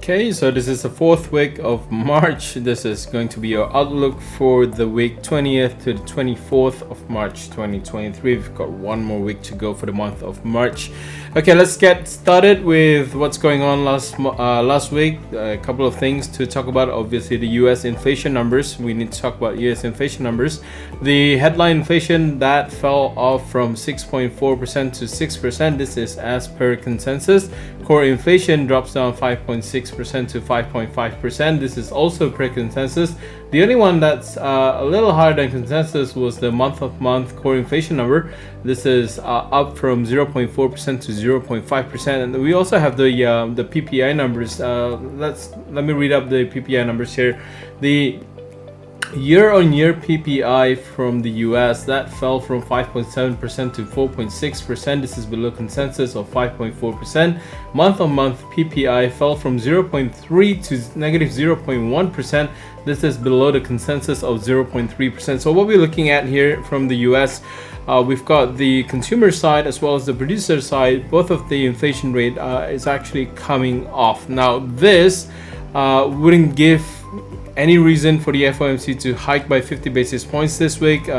Okay, so this is the fourth week of March. This is going to be your outlook for the week 20th to the 24th of March 2023. We've got one more week to go for the month of March. Okay, let's get started with what's going on last week. A couple of things to talk about. Obviously, the US inflation numbers. We need to talk about US inflation numbers. The headline inflation that fell off from 6.4% to 6%. This is as per consensus. Core inflation drops down 5.6% to 5.5%. This is also per consensus. The only one that's a little higher than consensus was the month-of-month core inflation number. This is up from 0.4% to 0.5%. And we also have the PPI numbers. Let me read up the PPI numbers here. The year-on-year PPI from the US that fell from 5.7% to 4.6%. This is below consensus of 5.4%. Month-on-month PPI fell from 0.3 to negative 0.1%. This is below the consensus of 0.3%. So what we're looking at here from the US, we've got the consumer side as well as the producer side. Both of the inflation rate is actually coming off. Now this wouldn't give any reason for the FOMC to hike by 50 basis points this week. They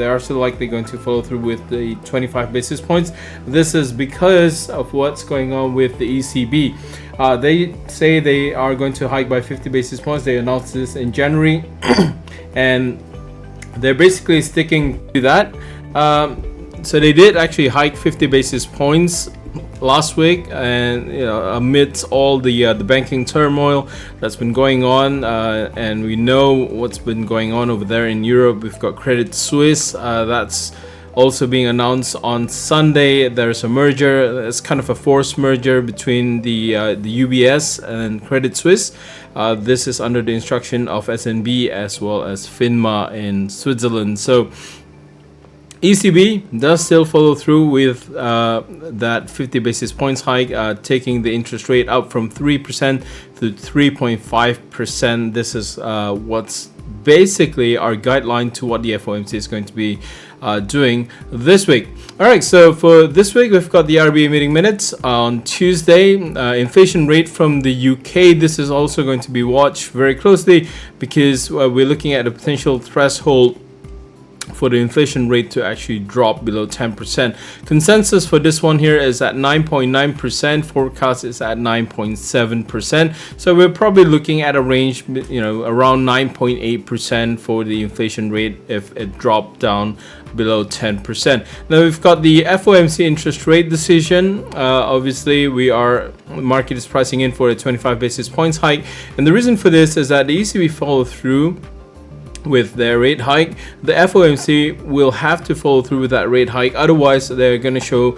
are still likely going to follow through with the 25 basis points. This is because of what's going on with the ECB. They say they are going to hike by 50 basis points. They announced this in January and they're basically sticking to that. So they did actually hike 50 basis points last week, and amidst all the banking turmoil that's been going on, and we know what's been going on over there in Europe. We've got Credit Suisse that's also being announced on Sunday. There's a merger. It's kind of a forced merger between the UBS and Credit Suisse. This is under the instruction of SNB as well as FINMA in Switzerland. So ECB does still follow through with that 50 basis points hike, taking the interest rate up from 3% to 3.5%. This is what's basically our guideline to what the FOMC is going to be doing this week. All right, so for this week, we've got the RBA meeting minutes on Tuesday. Inflation rate from the UK. This is also going to be watched very closely because we're looking at a potential threshold for the inflation rate to actually drop below 10%. Consensus for this one here is at 9.9%. Forecast is at 9.7%. So we're probably looking at a range, around 9.8% for the inflation rate if it dropped down below 10%. Now we've got the FOMC interest rate decision. Obviously, market is pricing in for a 25 basis points hike, and the reason for this is that the ECB followed through with their rate hike. The FOMC will have to follow through with that rate hike, otherwise they're going to show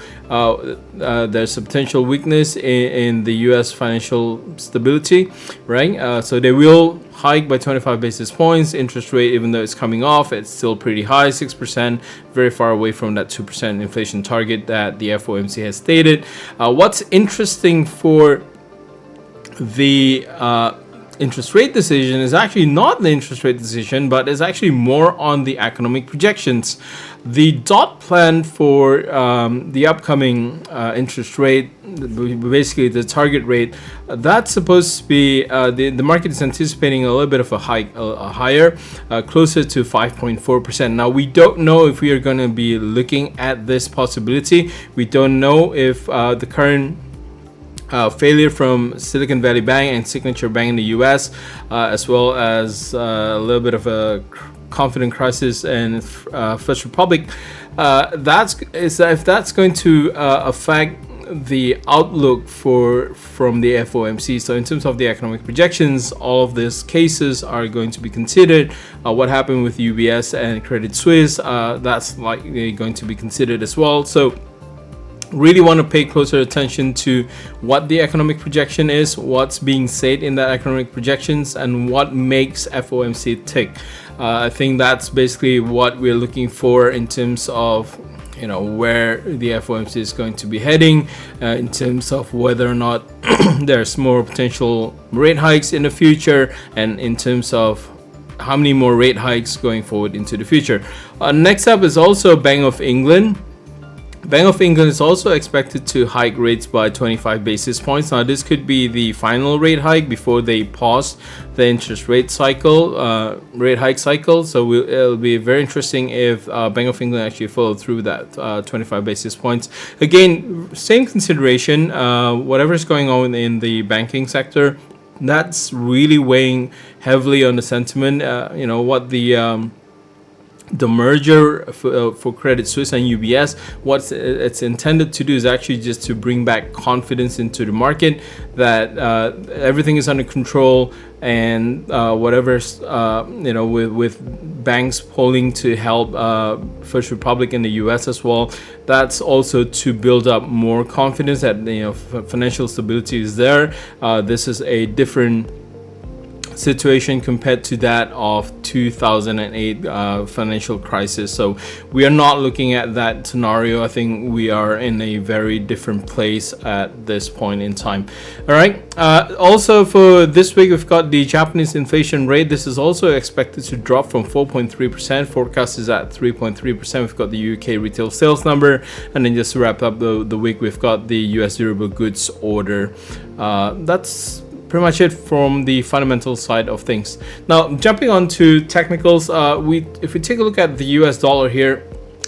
there's a potential weakness in the US financial stability, right? So they will hike by 25 basis points. Interest rate, even though it's coming off, it's still pretty high, 6%, very far away from that 2% inflation target that the FOMC has stated. What's interesting for the interest rate decision is actually not the interest rate decision, but is actually more on the economic projections. The dot plan for the upcoming interest rate, basically the target rate, that's supposed to be, the market is anticipating a little bit of a hike, higher, closer to 5.4%. Now, we don't know if we are going to be looking at this possibility. We don't know if the current failure from Silicon Valley Bank and Signature Bank in the US, as well as a little bit of a confidence crisis in First Republic, if that's going to affect the outlook from the FOMC. So in terms of the economic projections, all of these cases are going to be considered. What happened with UBS and Credit Suisse, that's likely going to be considered as well. So really want to pay closer attention to what the economic projection is, what's being said in that economic projections, and what makes FOMC tick. I think that's basically what we're looking for in terms of where the FOMC is going to be heading, in terms of whether or not there's more potential rate hikes in the future, and in terms of how many more rate hikes going forward into the future. Next up is also Bank of England. Bank of England is also expected to hike rates by 25 basis points. Now, this could be the final rate hike before they pause the interest rate hike cycle. So it'll be very interesting if Bank of England actually follow through that 25 basis points. Again, same consideration. Whatever is going on in the banking sector, that's really weighing heavily on the sentiment. What the merger for Credit Suisse and UBS, what it's intended to do is actually just to bring back confidence into the market that everything is under control, and whatever's with banks pulling to help First Republic in the US as well, that's also to build up more confidence that financial stability is there. This is a different situation compared to that of 2008 financial crisis. So we are not looking at that scenario. I think we are in a very different place at this point in time. All right. Also for this week, we've got the Japanese inflation rate. This is also expected to drop from 4.3%. Forecast is at 3.3%. We've got the UK retail sales number, and then just to wrap up the week, we've got the US durable goods order. That's pretty much it from the fundamental side of things. Now, jumping on to technicals, if we take a look at the US dollar here,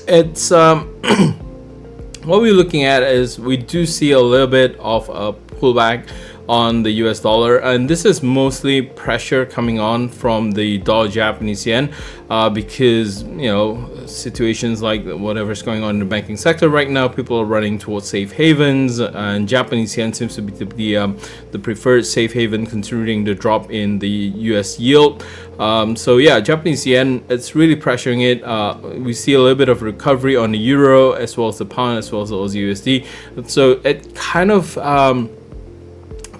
it's what we're looking at is we do see a little bit of a pullback on the US dollar, and this is mostly pressure coming on from the dollar Japanese yen, because situations like whatever's going on in the banking sector right now, people are running towards safe havens, and Japanese yen seems to be the preferred safe haven considering the drop in the US yield. So yeah, Japanese yen, it's really pressuring it. We see a little bit of recovery on the euro as well as the pound as well as the Aussie USD. So it kind of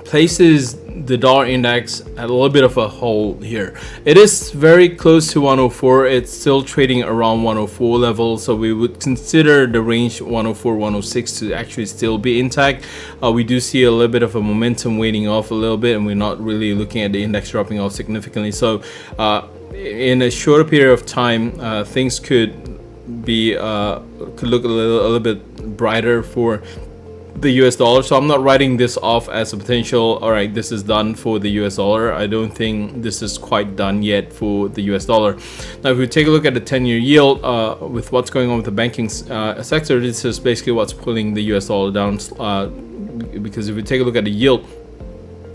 places the dollar index at a little bit of a hole here. It is very close to 104. It's still trading around 104 level, so we would consider the range 104 106 to actually still be intact. We do see a little bit of a momentum waning off a little bit, and we're not really looking at the index dropping off significantly. So in a shorter period of time, things could look a little bit brighter for the US dollar. So I'm not writing this off as a potential, all right, this is done for the US dollar. I don't think this is quite done yet for the US dollar. Now, if we take a look at the 10-year yield, with what's going on with the banking sector, this is basically what's pulling the US dollar down, because if we take a look at the yield,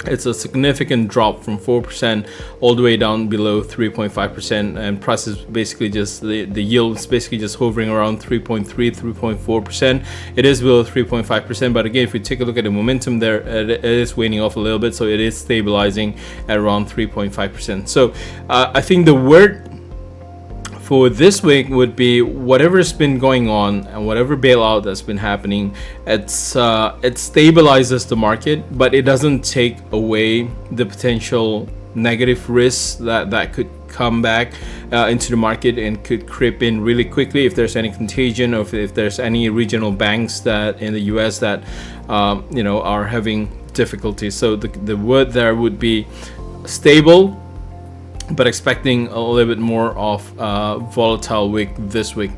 it's a significant drop from 4% all the way down below 3.5%, and price is basically just the yield is basically just hovering around 3.3 3.4%. It is below 3.5%, but again, if we take a look at the momentum there, it is waning off a little bit, so it is stabilizing at around 3.5%. So I think the word for this week would be whatever's been going on and whatever bailout that's been happening, it stabilizes the market, but it doesn't take away the potential negative risks that could come back into the market and could creep in really quickly if there's any contagion, or if there's any regional banks that in the US that are having difficulties. So the word there would be stable, but expecting a little bit more of volatile week this week.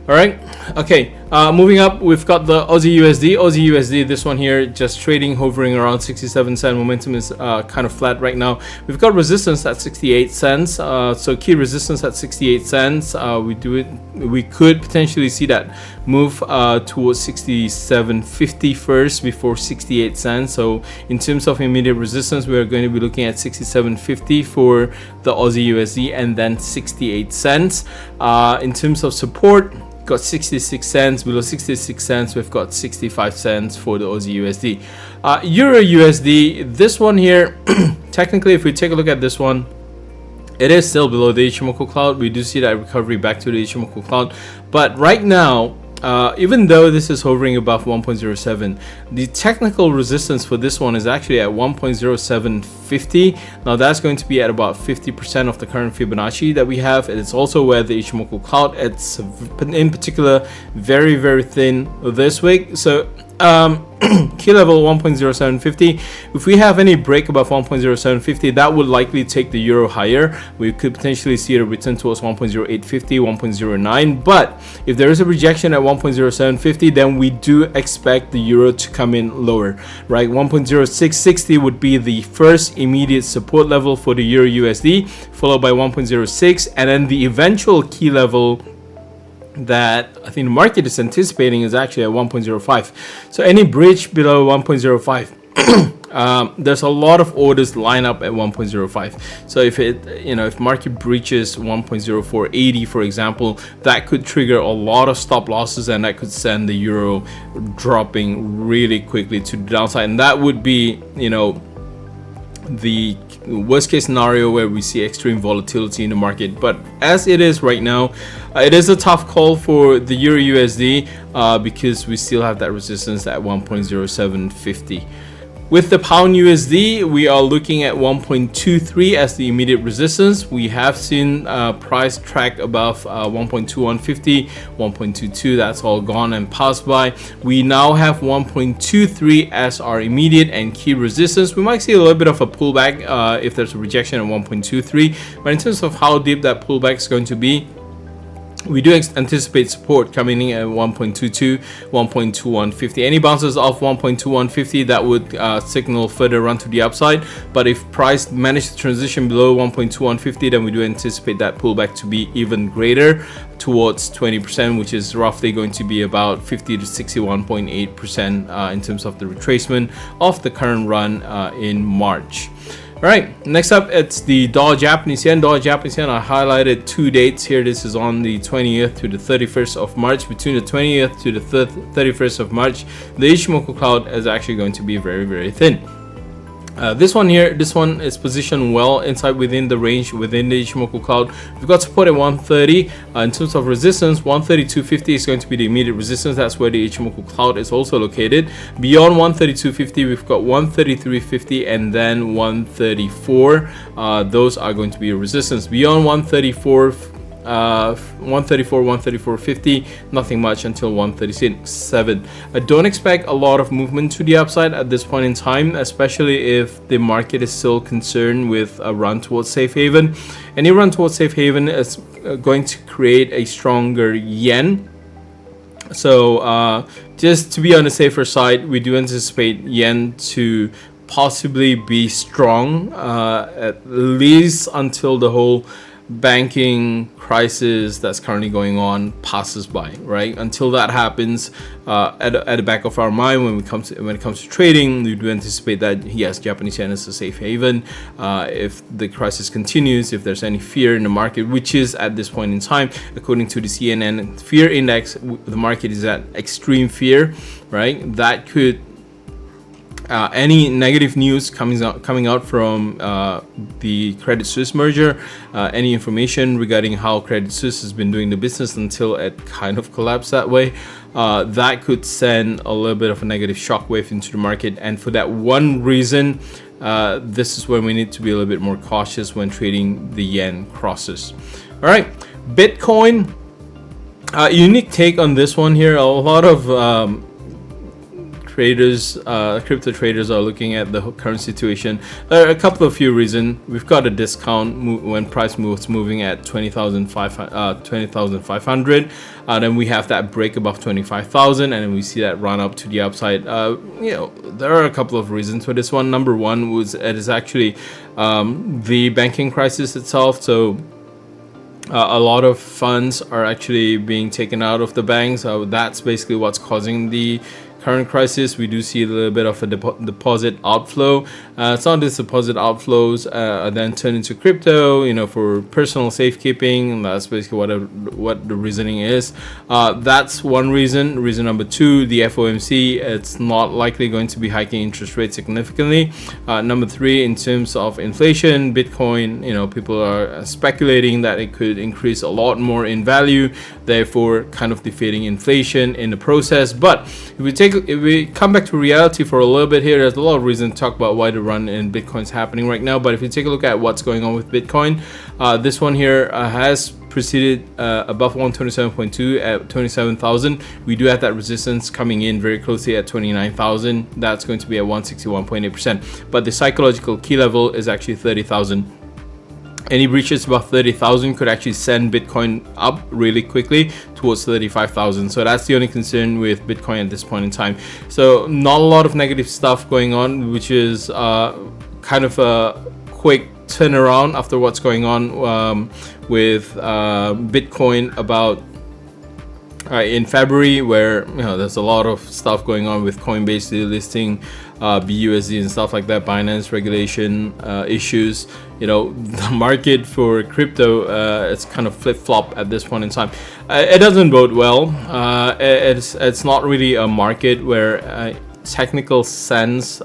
All right. Okay. Moving up, we've got the Aussie USD. Aussie USD, this one here, just trading, hovering around 67 cents. Momentum is kind of flat right now. We've got resistance at 68 cents. So key resistance at 68 cents. We could potentially see that move towards 67.50 first before 68 cents. So in terms of immediate resistance, we are going to be looking at 67.50 for the Aussie USD, and then 68 cents. In terms of support, got 66 cents. Below 66 cents, we've got 65 cents for the Aussie USD. Euro USD, this one here, technically, if we take a look at this one, it is still below the Ichimoku cloud. We do see that recovery back to the Ichimoku cloud, but right now even though this is hovering above 1.07, the technical resistance for this one is actually at 1.0750. Now that's going to be at about 50% of the current Fibonacci that we have. It's also where the Ichimoku cloud, it's in particular very, very thin this week. So key level 1.0750. If we have any break above 1.0750, that would likely take the euro higher. We could potentially see a return towards 1.0850, 1.09. But if there is a rejection at 1.0750, then we do expect the euro to come in lower, right? 1.0660 would be the first immediate support level for the euro USD, followed by 1.06, and then the eventual key level that I think the market is anticipating is actually at 1.05. So any breach below 1.05, there's a lot of orders line up at 1.05. So if if market breaches 1.0480, for example, that could trigger a lot of stop losses, and that could send the euro dropping really quickly to the downside. And that would be, the worst case scenario where we see extreme volatility in the market. But as it is right now, it is a tough call for the euro USD because we still have that resistance at 1.0750. With the pound USD, we are looking at 1.23 as the immediate resistance. We have seen price track above 1.2150, 1.22. That's all gone and passed by. We now have 1.23 as our immediate and key resistance. We might see a little bit of a pullback if there's a rejection at 1.23. But in terms of how deep that pullback is going to be, we do anticipate support coming in at 1.22, 1.2150. Any bounces off 1.2150, that would signal further run to the upside. But if price managed to transition below 1.2150, then we do anticipate that pullback to be even greater, towards 20%, which is roughly going to be about 50 to 61.8% in terms of the retracement of the current run in March. All right, next up, it's the dollar Japanese yen. Dollar Japanese yen, I highlighted two dates here. This is on the 20th to the 31st of March. Between the 20th to the 31st of March, the Ichimoku cloud is actually going to be very, very thin. This one is positioned well inside within the range within the Ichimoku cloud. We've got support at 130. In terms of resistance, 132.50 is going to be the immediate resistance. That's where the Ichimoku cloud is also located. Beyond 132.50, we've got 133.50 and then 134. Those are going to be a resistance. Beyond 134.50, nothing much until 137. I don't expect a lot of movement to the upside at this point in time, especially if the market is still concerned with a run towards safe haven. Any run towards safe haven is going to create a stronger yen. So just to be on the safer side, we do anticipate yen to possibly be strong at least until the whole banking crisis that's currently going on passes by, right? Until that happens, at the back of our mind, when it comes to trading, we do anticipate that yes, Japanese yen is a safe haven. If the crisis continues, if there's any fear in the market, which is at this point in time, according to the CNN fear index, the market is at extreme fear, right? That could any negative news coming out from the Credit Suisse merger, any information regarding how Credit Suisse has been doing the business until it kind of collapsed that way, that could send a little bit of a negative shockwave into the market. And for that one reason, this is when we need to be a little bit more cautious when trading the yen crosses. All right, Bitcoin, unique take on this one here. A lot of crypto traders are looking at the current situation. There are a couple of few reasons. We've got a discount when price moves moving at 20,500. Then we have that break above 25,000, and then we see that run up to the upside. There are a couple of reasons for this one. Number one it is actually the banking crisis itself. So a lot of funds are actually being taken out of the banks. That's basically what's causing the current crisis, we do see a little bit of a deposit outflow. Some of these deposit outflows are then turned into crypto, for personal safekeeping. And that's basically what the reasoning is. That's one reason. Reason number two, the FOMC, it's not likely going to be hiking interest rates significantly. Number three, in terms of inflation, Bitcoin, people are speculating that it could increase a lot more in value, therefore kind of defeating inflation in the process. But if we come back to reality for a little bit here, there's a lot of reason to talk about why the run in Bitcoin is happening right now. But if you take a look at what's going on with Bitcoin, this one here has proceeded above 127.2 at 27,000. We do have that resistance coming in very closely at 29,000. That's going to be at 161.8%. But the psychological key level is actually 30,000. Any breaches above 30,000 could actually send Bitcoin up really quickly towards 35,000. So that's the only concern with Bitcoin at this point in time. So not a lot of negative stuff going on, which is kind of a quick turnaround after what's going on with Bitcoin about in February, where there's a lot of stuff going on with Coinbase delisting BUSD and stuff like that, Binance regulation issues. The market for crypto it's kind of flip-flop at this point in time. It doesn't bode well. It's not really a market where technical sense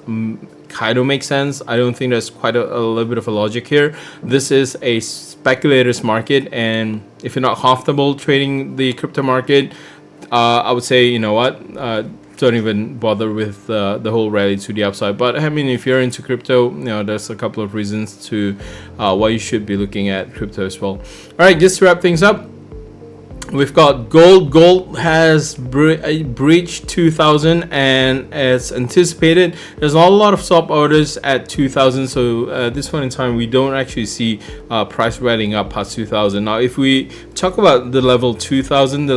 kind of makes sense. I don't think there's quite a little bit of a logic here. This is a speculator's market, and if you're not comfortable trading the crypto market, I would say, don't even bother with the whole rally to the upside. But I mean, if you're into crypto, there's a couple of reasons to why you should be looking at crypto as well. All right, just to wrap things up, we've got gold. Gold has breached 2,000, and as anticipated, there's not a lot of stop orders at 2,000. So at this point in time, we don't actually see price rallying up past 2,000. Now, if we talk about the level 2,000,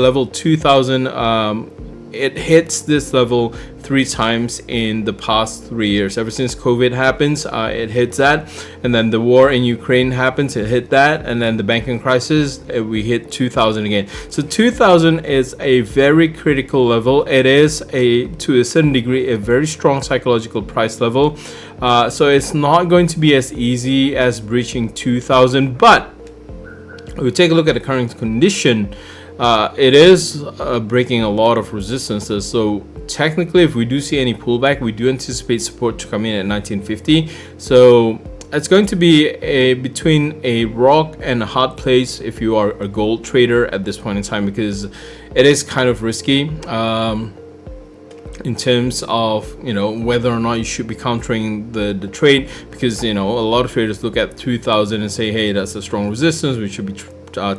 it hits this level 3 times in the past 3 years. Ever since COVID happens, it hits that, and then the war in Ukraine happens, it hit that, and then the banking crisis, we hit 2,000 again. So 2,000 is a very critical level. It is to a certain degree a very strong psychological price level. So it's not going to be as easy as breaching 2,000. But if we take a look at the current condition, it is breaking a lot of resistances. So technically, if we do see any pullback, we do anticipate support to come in at 1950. So it's going to be between a rock and a hard place if you are a gold trader at this point in time, because it is kind of risky in terms of whether or not you should be countering the trade, because a lot of traders look at 2,000 and say, hey, that's a strong resistance, we should be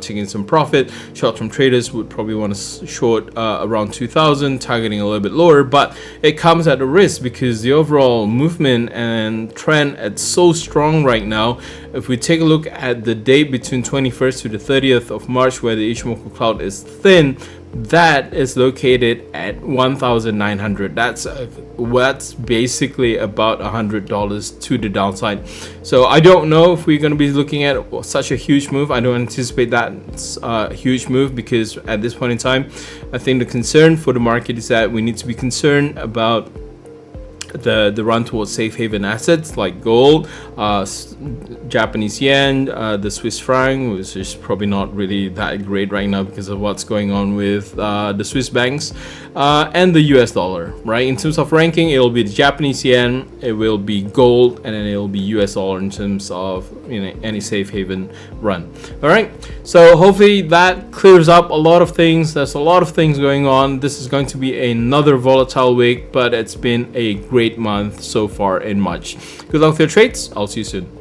taking some profit. Short-term traders would probably want to short around 2,000, targeting a little bit lower, but it comes at a risk because the overall movement and trend is so strong right now. If we take a look at the date between 21st to the 30th of March, where the Ichimoku cloud is thin, that is located at 1,900. That's basically about $100 to the downside. So I don't know if we're going to be looking at such a huge move. I don't anticipate that a huge move, because at this point in time, I think the concern for the market is that we need to be concerned about the run towards safe haven assets like gold, Japanese yen, the Swiss franc, which is probably not really that great right now because of what's going on with the Swiss banks, and the US dollar. Right, in terms of ranking, it'll be the Japanese yen, it will be gold, and then it'll be US dollar in terms of any safe haven run. All right, so hopefully that clears up a lot of things. There's a lot of things going on. This is going to be another volatile week, but it's been a great month so far in March. Good luck with your trades. I'll see you soon.